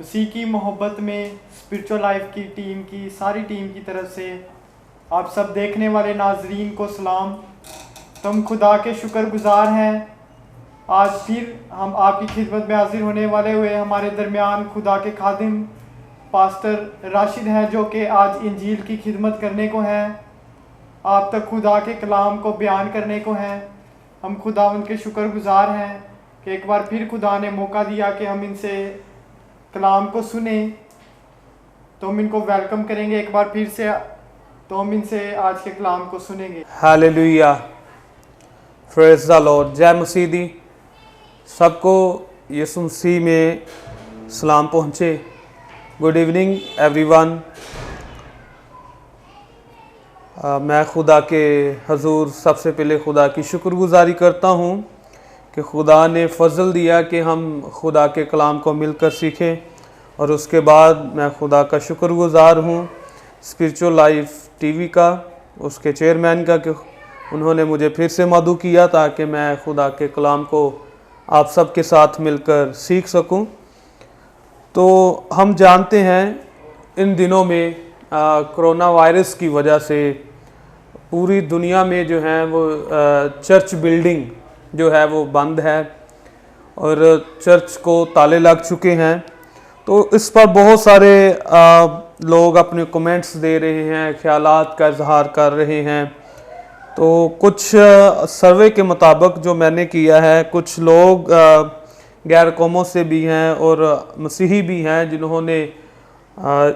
मसीह की मोहब्बत में स्पिरिचुअल लाइफ की टीम की सारी टीम की तरफ से आप सब देखने वाले नाजरीन को सलाम। तुम खुदा के शुक्रगुजार हैं। आज फिर हम आपकी खिदमत में हाजिर होने वाले हुए हमारे दरमियान खुदा के खादिम पास्टर राशिद हैं, जो कि आज इंजील की खिदमत करने को हैं, आप तक खुदा के कलाम को बयान करने को हैं। हम खुदा उनके शुक्रगुजार हैं कि एक बार फिर खुदा ने मौका दिया कि हम इनसे कलाम को सुने। तो हम इनको वेलकम करेंगे एक बार फिर से, तो हम इनसे आज के कलाम को सुनेंगे। Hallelujah, praise the Lord. जय मसीह दी। सबको यीशु मसीह में सलाम पहुँचे। Good evening everyone. मैं खुदा के हजूर सबसे पहले खुदा की शुक्रगुजारी करता हूँ कि खुदा ने फजल दिया कि हम खुदा के कलाम को मिलकर सीखें, और उसके बाद मैं खुदा का शुक्रगुजार हूँ स्पिरिचुअल लाइफ टीवी का, उसके चेयरमैन का, कि उन्होंने मुझे फिर से मदऊ किया ताकि मैं खुदा के कलाम को आप सब के साथ मिलकर सीख सकूं। तो हम जानते हैं इन दिनों में कोरोना वायरस की वजह से पूरी दुनिया में जो है वो चर्च बिल्डिंग जो है वो बंद है और चर्च को ताले लग चुके हैं। तो इस पर बहुत सारे लोग अपने कमेंट्स दे रहे हैं, ख्यालात का इजहार कर रहे हैं। तो कुछ सर्वे के मुताबिक जो मैंने किया है, कुछ लोग गैर कौमों से भी हैं और मसीही भी हैं जिन्होंने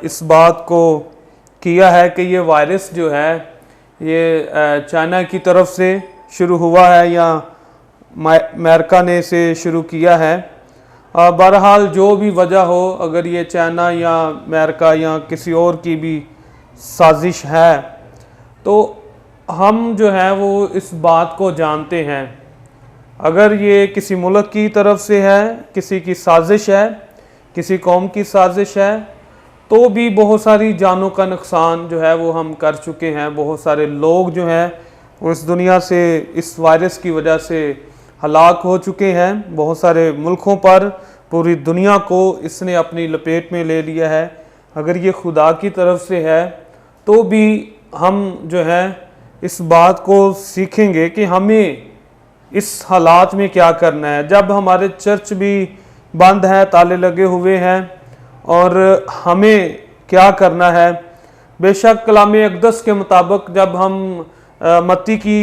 इस बात को किया है कि ये वायरस जो है ये चाइना की तरफ से शुरू हुआ है या अमेरिका ने इसे शुरू किया है। बहरहाल जो भी वजह हो, अगर ये चाइना या अमेरिका या किसी और की भी साजिश है, तो हम जो है वो इस बात को जानते हैं। अगर ये किसी मुल्क की तरफ से है, किसी की साजिश है, किसी कौम की साजिश है, तो भी बहुत सारी जानों का नुकसान जो है वो हम कर चुके हैं। बहुत सारे लोग जो हैं वो इस दुनिया से इस वायरस की वजह से हलाक हो चुके हैं। बहुत सारे मुल्कों पर, पूरी दुनिया को इसने अपनी लपेट में ले लिया है। अगर ये खुदा की तरफ से है तो भी हम जो है इस बात को सीखेंगे कि हमें इस हालात में क्या करना है। जब हमारे चर्च भी बंद हैं, ताले लगे हुए हैं, और हमें क्या करना है। बेशक कलाम अक़दस के मुताबिक जब हम मत्ती की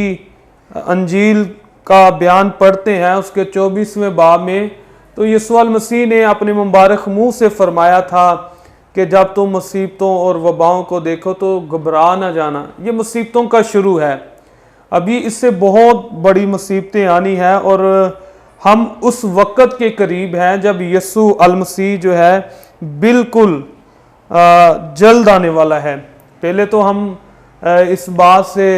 अंजील का बयान पढ़ते हैं उसके 24वें बाब में, तो यीशु मसीह ने अपने मुबारक मुंह से फरमाया था कि जब तुम मुसीबतों और वबाओं को देखो तो घबरा ना जाना। ये मुसीबतों का शुरू है। अभी इससे बहुत बड़ी मुसीबतें आनी हैं और हम उस वक़्त के करीब हैं जब यीशु मसीह जो है बिल्कुल जल्द आने वाला है। पहले तो हम इस बात से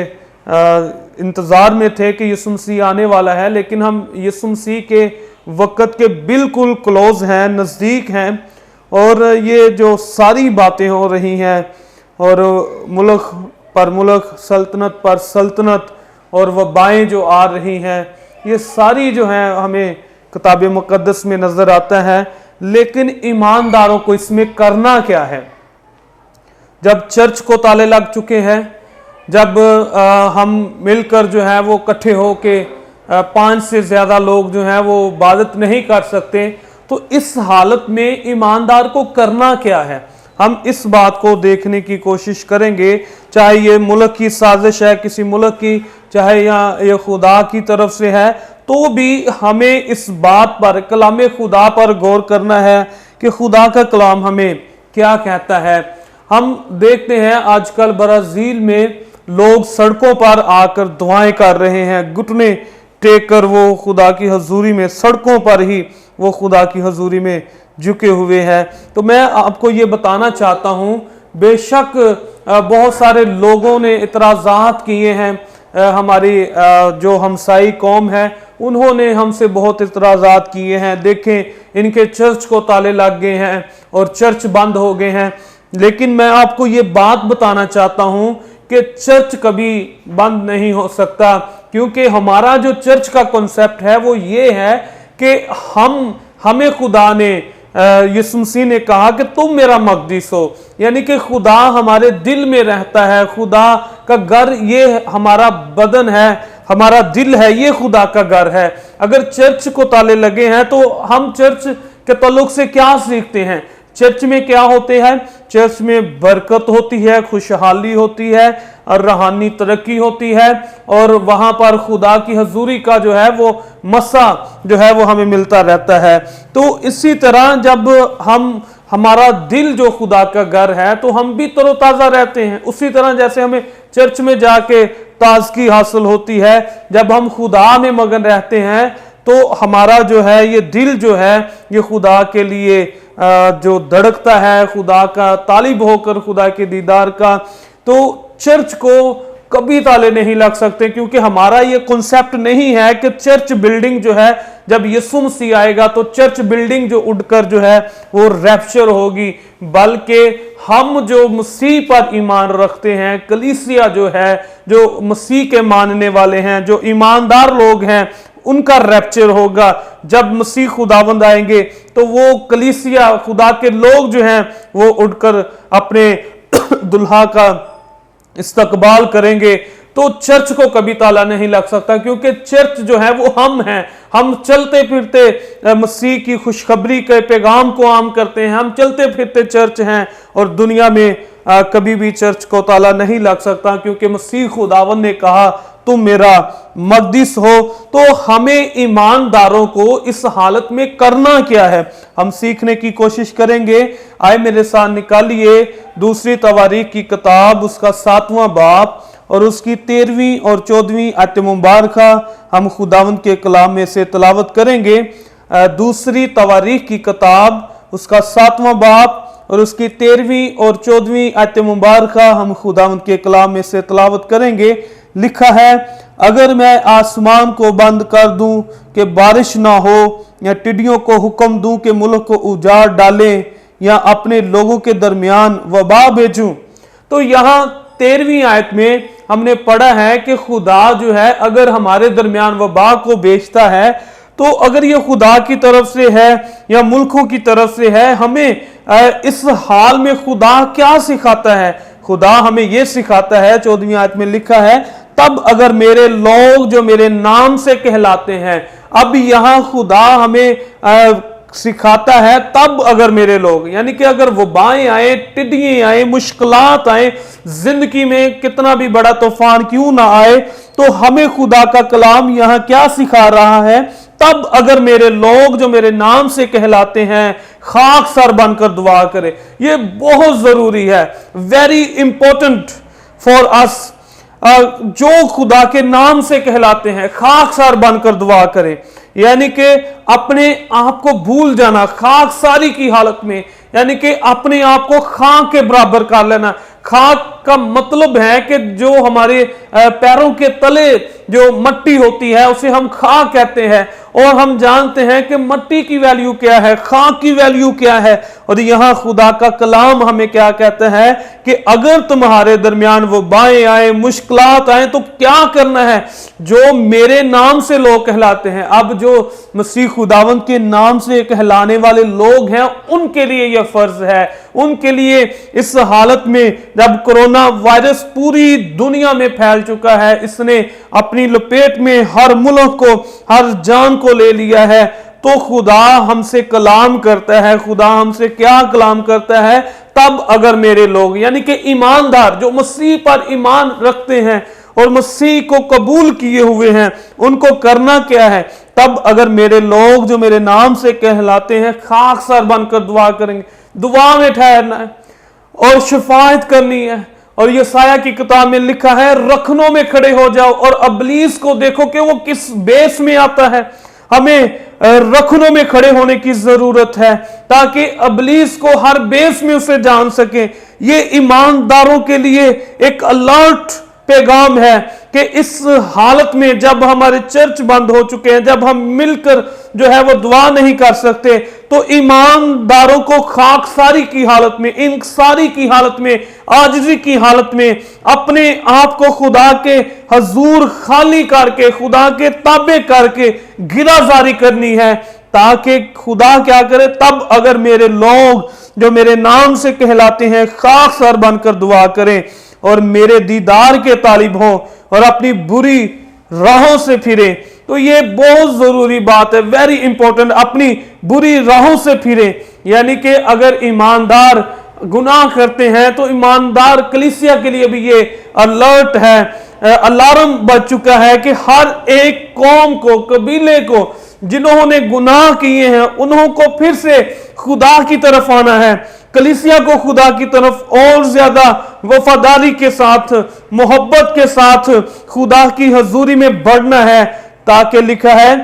इंतज़ार में थे कि यीशु मसीह आने वाला है, लेकिन हम यीशु मसीह के वक़्त के बिल्कुल क्लोज हैं, नज़दीक हैं। और ये जो सारी बातें हो रही हैं और मुल्क पर मुल्क, सल्तनत पर सल्तनत और वबाएँ जो आ रही हैं, ये सारी जो हैं हमें किताब मुक़द्दस में नज़र आता है। लेकिन ईमानदारों को इसमें करना क्या है? जब चर्च को ताले लग चुके हैं, जब हम मिलकर जो है वो इकट्ठे हो के 5 से ज़्यादा लोग जो हैं वो इबादत नहीं कर सकते, तो इस हालत में ईमानदार को करना क्या है? हम इस बात को देखने की कोशिश करेंगे। चाहे ये मुल्क की साजिश है किसी मुल्क की, चाहे यहाँ ये खुदा की तरफ से है, तो भी हमें इस बात पर, कलाम खुदा पर गौर करना है कि खुदा का कलाम हमें क्या कहता है। हम देखते हैं आजकल ब्राज़ील में लोग सड़कों पर आकर दुआएं कर रहे हैं, घुटने टेक कर वो खुदा की हजूरी में, सड़कों पर ही वो खुदा की हजूरी में झुके हुए हैं। तो मैं आपको ये बताना चाहता हूँ, बेशक बहुत सारे लोगों ने इतराज़ात किए हैं। हमारी जो हमसाई कौम है उन्होंने हमसे बहुत इतराज़ात किए हैं। देखें, इनके चर्च को ताले लग गए हैं और चर्च बंद हो गए हैं। लेकिन मैं आपको ये बात बताना चाहता हूँ कि चर्च कभी बंद नहीं हो सकता, क्योंकि हमारा जो चर्च का कॉन्सेप्ट है वो ये है कि हमें खुदा ने यीशु मसीह ने कहा कि तुम मेरा मकदीस हो, यानी कि खुदा हमारे दिल में रहता है। खुदा का घर ये हमारा बदन है, हमारा दिल है, ये खुदा का घर है। अगर चर्च को ताले लगे हैं तो हम चर्च के ताल्लुक से क्या सीखते हैं? चर्च में क्या होते हैं? चर्च में बरकत होती है, खुशहाली होती है और रूहानी तरक्की होती है, और वहां पर खुदा की हजूरी का जो है वो मसा जो है वो हमें मिलता रहता है। तो इसी तरह जब हमारा दिल जो खुदा का घर है तो हम भी तरोताजा रहते हैं। उसी तरह जैसे हमें चर्च में जाके ताजगी हासिल होती है, जब हम खुदा में मगन रहते हैं तो हमारा जो है ये दिल जो है ये खुदा के लिए जो धड़कता है, खुदा का तालिब होकर खुदा के दीदार का। तो चर्च को कभी ताले नहीं लग सकते, क्योंकि हमारा ये कॉन्सेप्ट नहीं है कि चर्च बिल्डिंग जो है जब यीशु मसीह आएगा तो चर्च बिल्डिंग जो उड़कर जो है वो रैप्चर होगी, बल्कि हम जो मसीह पर ईमान रखते हैं, कलीसिया जो है, जो मसीह के मानने वाले हैं, जो ईमानदार लोग हैं, उनका रैप्चर होगा। जब मसीह खुदावंद आएंगे तो वो कलीसिया, खुदा के लोग जो हैं वो उठकर अपने दुल्हा का इस्तकबाल करेंगे। तो चर्च को कभी ताला नहीं लग सकता, क्योंकि चर्च जो है वो हम हैं। हम चलते फिरते मसीह की खुशखबरी के पैगाम को आम करते हैं, हम चलते फिरते चर्च हैं, और दुनिया में कभी भी चर्च को ताला नहीं लग सकता, क्योंकि मसीह खुदावंद ने कहा तुम मेरा मकदीस हो। तो हमें ईमानदारों को इस हालत में करना क्या है, हम सीखने की कोशिश करेंगे। आए मेरे साथ निकालिए दूसरी तवारीख की किताब, उसका 7वां बाब और उसकी 13वीं और 14वीं आयत मुबारका हम खुदावंद के कलाम में से तिलावत करेंगे। दूसरी तवारीख की किताब, उसका 7वां बाब और उसकी 13वीं और 14वीं आयत मुबारका हम खुदावंद के कलाम में से तिलावत करेंगे। लिखा है, अगर मैं आसमान को बंद कर दूं कि बारिश ना हो, या टिड्डियों को हुक्म दूं कि मुल्क को उजाड़ डालें, या अपने लोगों के दरमियान वबा भेजूं। तो यहाँ 13वीं आयत में हमने पढ़ा है कि खुदा जो है अगर हमारे दरमियान वबा को भेजता है, तो अगर ये खुदा की तरफ से है या मुल्कों की तरफ से है, हमें इस हाल में खुदा क्या सिखाता है? खुदा हमें यह सिखाता है, 14वीं आयत में लिखा है, तब अगर मेरे लोग जो मेरे नाम से कहलाते हैं। अब यहां खुदा हमें सिखाता है तब अगर मेरे लोग, यानी कि अगर वबाएं आए, टिड्डियां आए, मुश्किलात आए, जिंदगी में कितना भी बड़ा तूफान क्यों ना आए, तो हमें खुदा का कलाम यहां क्या सिखा रहा है? तब अगर मेरे लोग जो मेरे नाम से कहलाते हैं खाक सर बनकर दुआ करें। ये बहुत जरूरी है, वेरी इंपॉर्टेंट फॉर अस। जो खुदा के नाम से कहलाते हैं खाक सर बनकर दुआ करें, यानी कि अपने आप को भूल जाना खाक सारी की हालत में, यानी कि अपने आप को खाक के बराबर कर लेना। खाक का मतलब है कि जो हमारे पैरों के तले जो मट्टी होती है उसे हम खाक कहते हैं, और हम जानते हैं कि मट्टी की वैल्यू क्या है, खाक की वैल्यू क्या है। और यहां खुदा का कलाम हमें क्या कहता है कि अगर तुम्हारे दरमियान वो बाएं आए, मुश्किलात आए, तो क्या करना है? जो मेरे नाम से लोग कहलाते हैं, अब जो मसीह खुदावंद के नाम से कहलाने वाले लोग हैं, उनके लिए यह फर्ज है, उनके लिए इस हालत में जब कोरोना वायरस पूरी दुनिया में फैल चुका है, इसने अपनी लपेट में हर मुल्क को, हर जान को ले लिया है, तो खुदा हमसे कलाम करता है। खुदा हमसे क्या कलाम करता है? तब अगर मेरे लोग, यानी कि ईमानदार जो मसीह पर ईमान रखते हैं और मसीह को कबूल किए हुए हैं, उनको करना क्या है? तब अगर मेरे लोग जो मेरे नाम से कहलाते हैं खाक सर बनकर दुआ करेंगे। दुआ में ठहरना है और शिफायत करनी है। और यशायाह की किताब में लिखा है, रखनों में खड़े हो जाओ और अबलीस को देखो कि वो किस बेस में आता है। हमें रखनों में खड़े होने की जरूरत है ताकि अबलीस को हर बेस में उसे जान सके। ये ईमानदारों के लिए एक अलर्ट पैगाम है कि इस हालत में जब हमारे चर्च बंद हो चुके हैं, जब हम मिलकर जो है वो दुआ नहीं कर सकते, तो ईमानदारों को खाकसारी की हालत में, इंकसारी की हालत में, आजिज़ी की हालत में अपने आप को खुदा के हजूर खाली करके, खुदा के ताबे करके गिराजारी करनी है, ताकि खुदा क्या करे, तब अगर मेरे लोग जो मेरे नाम से कहलाते हैं खाकसार बनकर दुआ करें और मेरे दीदार के तालिब हों और अपनी बुरी राहों से फिरे। तो ये बहुत जरूरी बात है, वेरी इंपॉर्टेंट, अपनी बुरी राहों से फिरे। यानी कि अगर ईमानदार गुनाह करते हैं तो ईमानदार कलीसिया के लिए भी ये अलर्ट है, अलार्म बज चुका है कि हर एक कौम को, कबीले को जिन्होंने गुनाह किए हैं उन्हों को फिर से खुदा की तरफ आना है। कलीसिया को खुदा की तरफ और ज्यादा वफादारी के साथ, मोहब्बत के साथ खुदा की हजूरी में बढ़ना है, ताकि लिखा है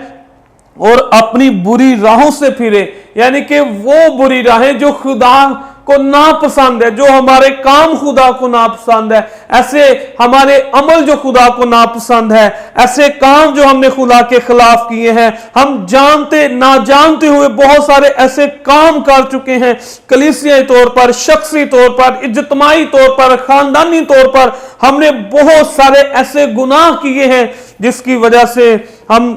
और अपनी बुरी राहों से फिरे। यानी कि वो बुरी राहें जो खुदा को नापसंद है, जो हमारे काम खुदा को नापसंद है, ऐसे हमारे अमल जो खुदा को नापसंद है, ऐसे काम जो हमने खुदा के खिलाफ किए हैं, हम जानते ना जानते हुए बहुत सारे ऐसे काम कर चुके हैं, कलीसियाई तौर पर, शख्सी तौर पर, इज्तमाही तौर पर, खानदानी तौर पर हमने बहुत सारे ऐसे गुनाह किए हैं जिसकी वजह से हम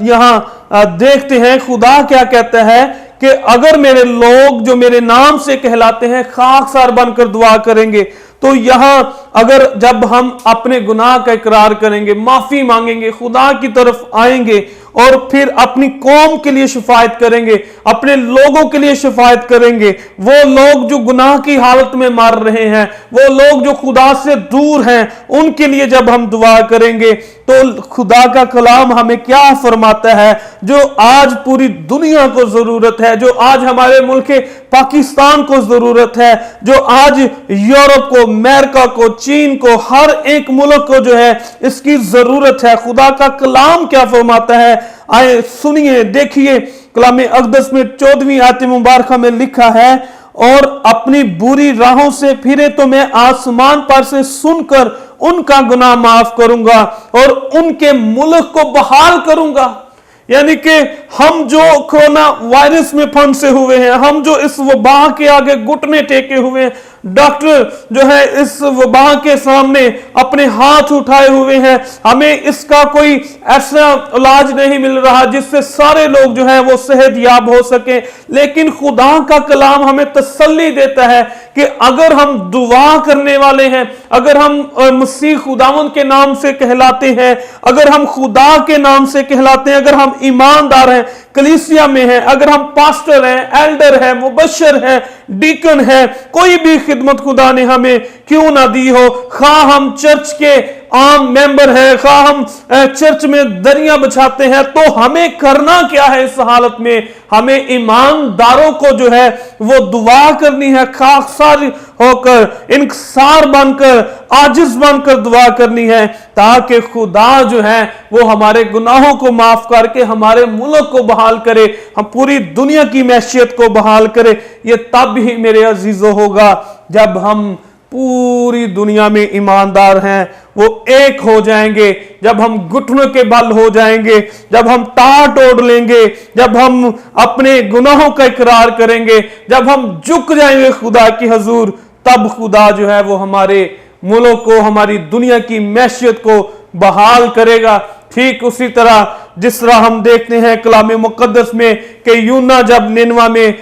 यहां देखते हैं खुदा क्या कहता है कि अगर मेरे लोग जो मेरे नाम से कहलाते हैं खाकसार बनकर दुआ करेंगे, तो यहां अगर जब हम अपने गुनाह का इकरार करेंगे, माफी मांगेंगे, खुदा की तरफ आएंगे और फिर अपनी कौम के लिए शिफायत करेंगे, अपने लोगों के लिए शिफायत करेंगे, वो लोग जो गुनाह की हालत में मर रहे हैं, वो लोग जो खुदा से दूर हैं, उनके लिए जब हम दुआ करेंगे तो खुदा का कलाम हमें क्या फरमाता है, जो आज पूरी दुनिया को जरूरत है, जो आज हमारे मुल्क पाकिस्तान को जरूरत है, जो आज यूरोप को, अमेरिका को, चीन को, हर एक मुल्क को जो है इसकी जरूरत है। खुदा का कलाम क्या फरमाता है, आए सुनिए, देखिए। कलाम अक़दस में 14वीं आयत मुबारक में लिखा है, और अपनी बुरी राहों से फिरे तो मैं आसमान पर से सुनकर उनका गुनाह माफ करूंगा और उनके मुल्क को बहाल करूंगा। यानी कि हम जो कोरोना वायरस में फंसे हुए हैं, हम जो इस वबा के आगे घुटने टेके हुए हैं, डॉक्टर जो है इस वबा के सामने अपने हाथ उठाए हुए हैं, हमें इसका कोई ऐसा इलाज नहीं मिल रहा जिससे सारे लोग जो है वो सेहतयाब हो सके। लेकिन खुदा का कलाम हमें तसल्ली देता है कि अगर हम दुआ करने वाले हैं, अगर हम मसीह खुदावन के नाम से कहलाते हैं, अगर हम खुदा के नाम से कहलाते हैं, अगर हम ईमानदार हैं, कलीसिया में हैं, अगर हम पास्टर हैं, एल्डर हैं, मुबशर हैं, डीकन हैं, कोई भी खिदमत खुदा ने हमें क्यों ना दी हो, खा हम चर्च के आम मेंबर हैं, खा हम चर्च में दरिया बिछाते हैं, तो हमें करना क्या है इस हालत में? हमें ईमानदारों को जो है वो दुआ करनी है, खाकसार होकर, इंकसार बनकर, आजिज बनकर दुआ करनी है, ताकि खुदा जो है वो हमारे गुनाहों को माफ करके हमारे मुल्क को बहाल करे, हम पूरी दुनिया की मैशियत को बहाल करे। ये तब ही मेरे अजीजों होगा जब हम पूरी दुनिया में ईमानदार हैं वो एक हो जाएंगे, जब हम घुटनों के बल हो जाएंगे, जब हम टाट ओढ़ लेंगे, जब हम अपने गुनाहों का इकरार करेंगे, जब हम झुक जाएंगे खुदा की हुजूर, तब खुदा जो है वो हमारे मुल्क को, हमारी दुनिया की मैशियत को बहाल करेगा। ठीक उसी तरह जिस तरह हम देखते हैं कलाम मुकद्दस में कि यूना जब निनवा में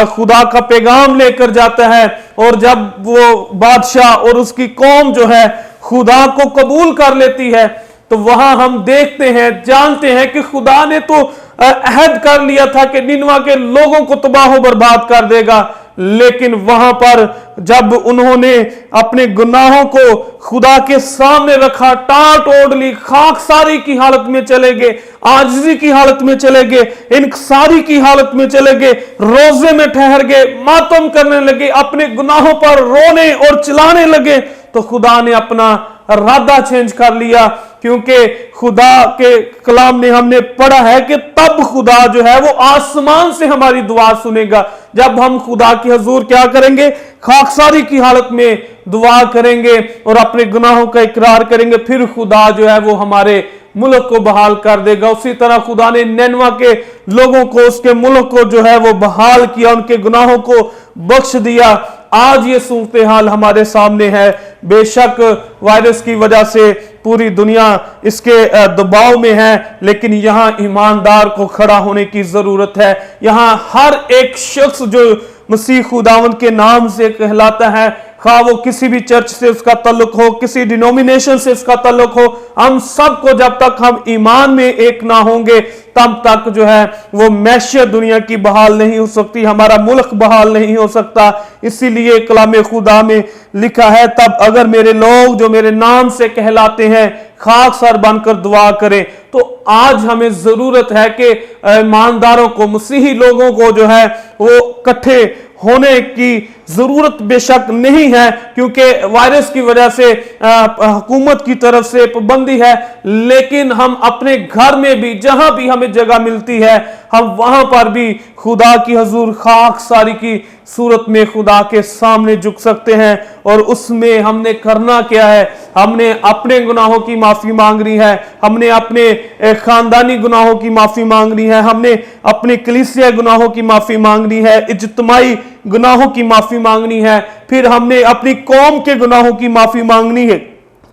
खुदा का पैगाम लेकर जाता है, और जब वो बादशाह और उसकी कौम जो है खुदा को कबूल कर लेती है, तो वहां हम देखते हैं, जानते हैं कि खुदा ने तो अहद कर लिया था कि निनवा के लोगों को तबाह बर्बाद कर देगा। लेकिन वहां पर जब उन्होंने अपने गुनाहों को खुदा के सामने रखा, टाट ओढ़ ली, खाकसारी की हालत में चले गए, आजिज़ी की हालत में चले गए, इंकसारी की हालत में चले गए, रोजे में ठहर गए, मातम करने लगे, अपने गुनाहों पर रोने और चिल्लाने लगे, तो खुदा ने अपना इरादा चेंज कर लिया, क्योंकि खुदा के कलाम में हमने पढ़ा है कि तब खुदा जो है वो आसमान से हमारी दुआ सुनेगा। जब हम खुदा की हुजूर क्या करेंगे? खाकसारी की हालत में दुआ करेंगे और अपने गुनाहों का इकरार करेंगे, फिर खुदा जो है वो हमारे मुल्क को बहाल कर देगा। उसी तरह खुदा ने निनवा के लोगों को, उसके मुल्क को जो है वो बहाल किया, उनके गुनाहों को बख्श दिया। आज ये सूरत हाल हमारे सामने है। बेशक वायरस की वजह से पूरी दुनिया इसके दबाव में है, लेकिन यहाँ ईमानदार को खड़ा होने की जरूरत है। यहाँ हर एक शख्स जो मसीह खुदावंद के नाम से कहलाता है, खा वो किसी भी चर्च से उसका ताल्लुक हो, किसी डिनोमिनेशन से उसका ताल्लुक हो, हम सबको जब तक हम ईमान में एक ना होंगे तब तक जो है वो मैशियत दुनिया की बहाल नहीं हो सकती, हमारा मुल्क बहाल नहीं हो सकता। इसीलिए कलाम खुदा में लिखा है, तब अगर मेरे लोग जो मेरे नाम से कहलाते हैं खाक सर बनकर दुआ करें। तो आज हमें जरूरत है कि ईमानदारों को, मसीही लोगों को जो है वो इकट्ठे होने की जरूरत बेशक नहीं है, क्योंकि वायरस की वजह से हुकूमत की तरफ से पाबंदी है, लेकिन हम अपने घर में भी जहां भी हमें जगह मिलती है हम वहां पर भी खुदा की हजूर खाक सारी की सूरत में खुदा के सामने झुक सकते हैं। और उसमें हमने करना क्या है? हमने अपने गुनाहों की माफी मांगनी है, हमने अपने खानदानी गुनाहों की माफी मांगनी है, हमने अपने कलीसिया गुनाहों की माफी मांगनी है, इज्तिमाई गुनाहों की माफी मांगनी है, फिर हमने अपनी कौम के गुनाहों की माफी मांगनी है,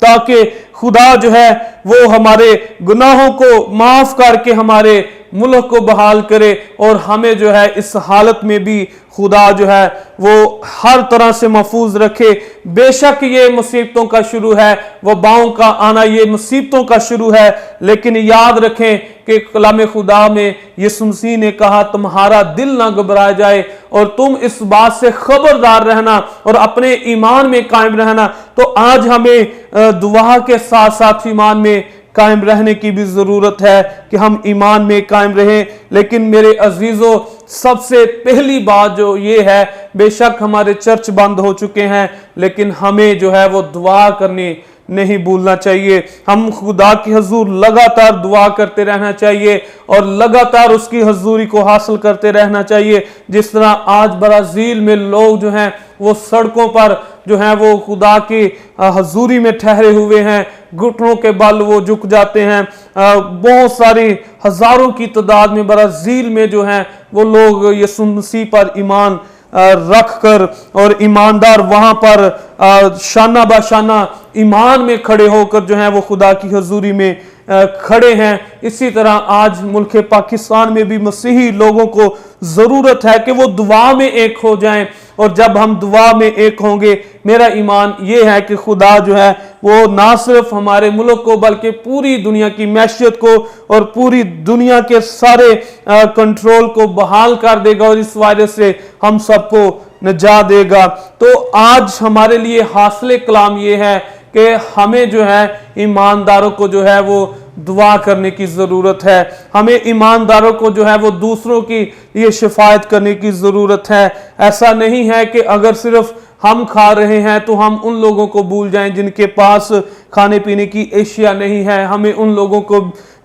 ताकि खुदा जो है वो हमारे गुनाहों को माफ करके हमारे मुल्क को बहाल करे और हमें जो है इस हालत में भी खुदा जो है वो हर तरह से महफूज रखे। बेशक ये मुसीबतों का शुरू है, वबाओं का आना ये मुसीबतों का शुरू है, लेकिन याद रखें कि कलाम खुदा में यीशु मसीह ने कहा तुम्हारा दिल ना घबरा जाए और तुम इस बात से खबरदार रहना और अपने ईमान में कायम रहना। तो आज हमें दुआ के साथ साथ ईमान में कायम रहने की भी जरूरत है कि हम ईमान में कायम रहें। लेकिन मेरे अजीजों, सबसे पहली बात जो ये है, बेशक हमारे चर्च बंद हो चुके हैं, लेकिन हमें जो है वो दुआ करनी नहीं भूलना चाहिए। हम खुदा की हजूर लगातार दुआ करते रहना चाहिए और लगातार उसकी हजूरी को हासिल करते रहना चाहिए। जिस तरह आज ब्राजील में लोग जो हैं वो सड़कों पर जो हैं वो खुदा की हजूरी में ठहरे हुए हैं, घुटनों के बल वो झुक जाते हैं। बहुत सारी हजारों की तादाद में ब्राजील में जो हैं वो लोग यीशु मसीह पर ईमान रख कर और ईमानदार वहां पर शाना बाशाना ईमान में खड़े होकर जो है वो खुदा की हजूरी में खड़े हैं। इसी तरह आज मुल्क पाकिस्तान में भी मसीही लोगों को जरूरत है कि वो दुआ में एक हो जाएं, और जब हम दुआ में एक होंगे, मेरा ईमान ये है कि खुदा जो है वो ना सिर्फ हमारे मुल्क को बल्कि पूरी दुनिया की मैशियत को और पूरी दुनिया के सारे कंट्रोल को बहाल कर देगा और इस वायरस से हम सबको नजा देगा। तो आज हमारे लिए हासिल कलाम ये है कि हमें जो है ईमानदारों को जो है वो दुआ करने की जरूरत है। हमें ईमानदारों को जो है वो दूसरों की ये शिफायत करने की जरूरत है। ऐसा नहीं है कि अगर सिर्फ हम खा रहे हैं तो हम उन लोगों को भूल जाएं जिनके पास खाने पीने की एशिया नहीं है। हमें उन लोगों को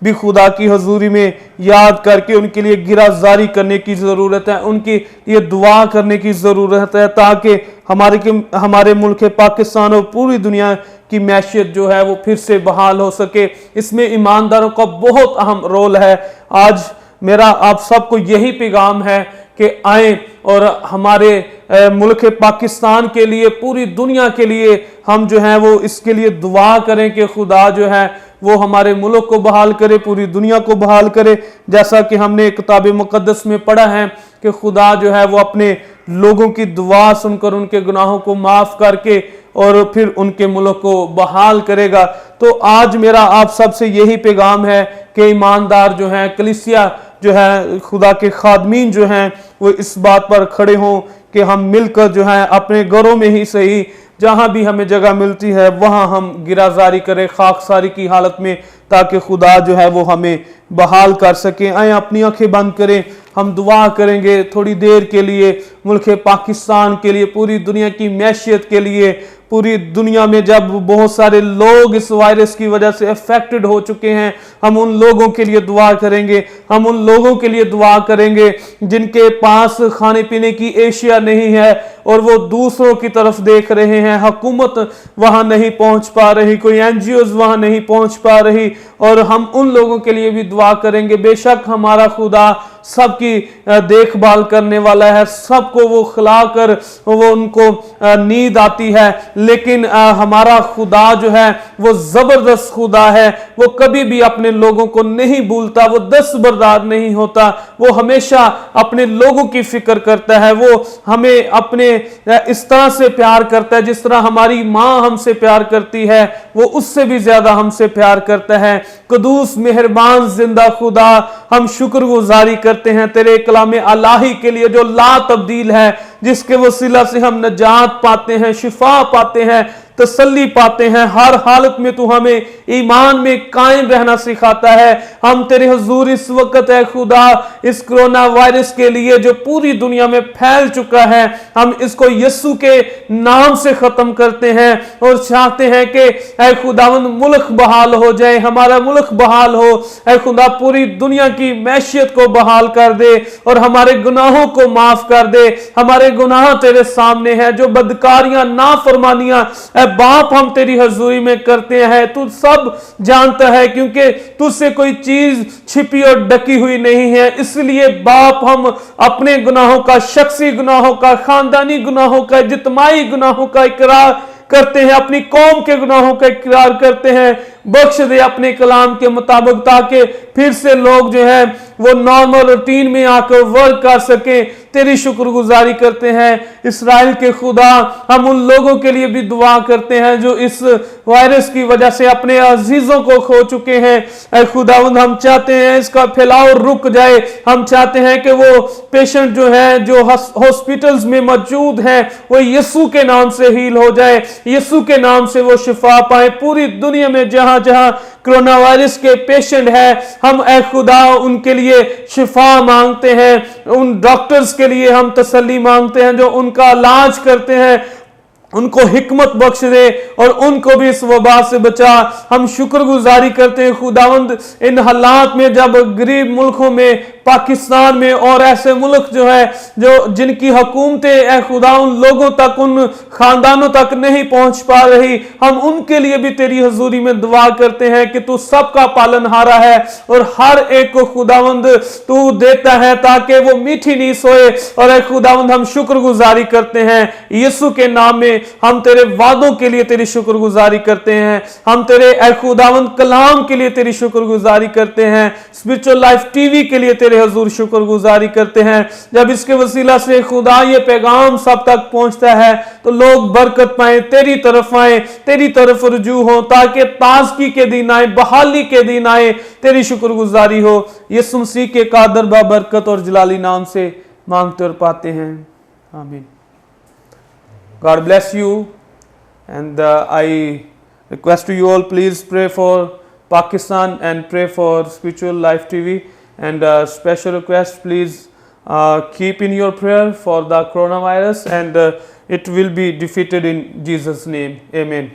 भी खुदा की हजूरी में याद करके उनके लिए गिराजारी करने की जरूरत है, उनकी ये दुआ करने की जरूरत है, ताकि हमारे मुल्क पाकिस्तान और पूरी दुनिया की मैशियत जो है वो फिर से बहाल हो सके। इसमें ईमानदारों का बहुत अहम रोल है। आज मेरा आप सबको यही पैगाम है कि आए और हमारे मुल्क पाकिस्तान के लिए, पूरी दुनिया के लिए हम जो है वो इसके लिए दुआ करें कि खुदा जो है वो हमारे मुल्क को बहाल करे, पूरी दुनिया को बहाल करे। जैसा कि हमने किताब मुकद्दस में पढ़ा है कि खुदा जो है वो अपने लोगों की दुआ सुनकर उनके गुनाहों को माफ करके और फिर उनके मुल्क को बहाल करेगा। तो आज मेरा आप सबसे यही पैगाम है कि ईमानदार जो हैं, कलीसिया जो है, खुदा के खादमीन जो हैं, वो इस बात पर खड़े हों कि हम मिलकर जो है अपने घरों में ही सही, जहां भी हमें जगह मिलती है वहां हम गिराजारी करें खाकसारी की हालत में, ताकि खुदा जो है वो हमें बहाल कर सके। आए अपनी आंखें बंद करें, हम दुआ करेंगे थोड़ी देर के लिए मुल्क पाकिस्तान के लिए, पूरी दुनिया की मैशियत के लिए। पूरी दुनिया में जब बहुत सारे लोग इस वायरस की वजह से अफेक्टेड हो चुके हैं, हम उन लोगों के लिए दुआ करेंगे। हम उन लोगों के लिए दुआ करेंगे जिनके पास खाने पीने की एशिया नहीं है और वो दूसरों की तरफ देख रहे हैं, हुकूमत वहां नहीं पहुंच पा रही, कोई एनजीओज वहां नहीं पहुंच पा रही, और हम उन लोगों के लिए भी दुआ करेंगे। बेशक हमारा खुदा सबकी देखभाल करने वाला है, सबको वो खिलाकर वो उनको नींद आती है। लेकिन हमारा खुदा जो है वो जबरदस्त खुदा है, वो कभी भी अपने लोगों को नहीं भूलता, वो दस्तबरदार नहीं होता, वो हमेशा अपने लोगों की फिक्र करता है। वो हमें अपने इस तरह से प्यार करता है जिस तरह हमारी माँ हमसे प्यार करती है, वो उससे भी ज्यादा हमसे प्यार करता है। कदूस मेहरबान जिंदा खुदा, हम शुक्रगुजारी करते हैं तेरे कलाम अलाही के लिए जो ला तब्दील है, जिसके वसीला से हम नजात पाते हैं, शिफा पाते हैं, तसल्ली पाते हैं। हर हालत में तू हमें ईमान में कायम रहना सिखाता है। हम तेरे हुजूर इस वक्त है खुदा, इस कोरोना वायरस के लिए जो पूरी दुनिया में फैल चुका है, हम इसको यीशु के नाम से खत्म करते हैं और चाहते हैं कि ऐ खुदावंद मुल्क बहाल हो जाए, हमारा मुल्क बहाल हो। ऐ खुदा पूरी दुनिया की मैशियत को बहाल कर दे और हमारे गुनाहों को माफ कर दे। हमारे गुनाह तेरे सामने हैं, जो बदकारियां नाफरमानियां बाप हम तेरी हजूरी में करते हैं, तू सब जानता है, क्योंकि तुझसे कोई चीज छिपी और डकी हुई नहीं है। इसलिए बाप हम अपने गुनाहों का, शख्सी गुनाहों का, खानदानी गुनाहों का, जितमाही गुनाहों का इकरार करते हैं, अपनी कौम के गुनाहों का इकरार करते हैं। बख्श दे अपने कलाम के मुताबिक, ताकि फिर से लोग जो है वो नॉर्मल रूटीन में आकर वर्क कर सके। तेरी शुक्रगुजारी करते हैं इस्राएल के खुदा। हम उन लोगों के लिए भी दुआ करते हैं जो इस वायरस की वजह से अपने अजीजों को खो चुके हैं। ऐ खुदावंद, हम चाहते हैं इसका फैलाव रुक जाए। हम चाहते हैं कि वो पेशेंट जो है, जो हॉस्पिटल्स में मौजूद हैं, वो यीशु के नाम से हील हो जाए, यीशु के नाम से वो शिफा पाए। पूरी दुनिया में जहां जहां कोरोना वायरस के पेशेंट हैं, हम ऐ खुदा उनके लिए शिफा मांगते हैं। उन डॉक्टर्स के लिए हम तसल्ली मांगते हैं जो उनका इलाज करते हैं, उनको हिकमत बख्श दे और उनको भी इस वबा से बचा। हम शुक्रगुजारी करते हैं खुदावंद, इन हालात में जब गरीब मुल्कों में, पाकिस्तान में और ऐसे मुल्क जो है जो जिनकी हुकूमतें ऐ खुदा उन लोगों तक, उन खानदानों तक नहीं पहुंच पा रही, हम उनके लिए भी तेरी हजूरी में दुआ करते हैं कि तू सबका पालनहारा है और हर एक को खुदावंद तू देता है ताकि वो मीठी नींद सोए। और ऐ खुदावंद, हम शुक्रगुजारी करते हैं यीशु के नाम में। हम तेरे वादों के लिए तेरी शुक्रगुजारी करते हैं। हम तेरे ऐ खुदावंद कलाम के लिए तेरी शुक्रगुजारी करते हैं। स्पिरिचुअल लाइफ टीवी के लिए तेरे हजूर शुक्रगुजारी करते हैं। जब इसके वसीला से खुदा ये पैगाम सब तक पहुंचता है तो लोग बरकत पाए, तेरी तरफ आए, तेरी तरफ रुजू हो, ताकि ताजगी के दिन आए, बहाली के दिन आए। तेरी शुक्रगुजारी हो। यीशु मसीह के कादर बाबरकत और जलाली नाम से मांगते और पाते हैं, आमीन। God bless you, and I request you all, please pray for Pakistan and pray for Spiritual Life TV, and special request, please keep in your prayer for the coronavirus, and it will be defeated in Jesus' name, amen.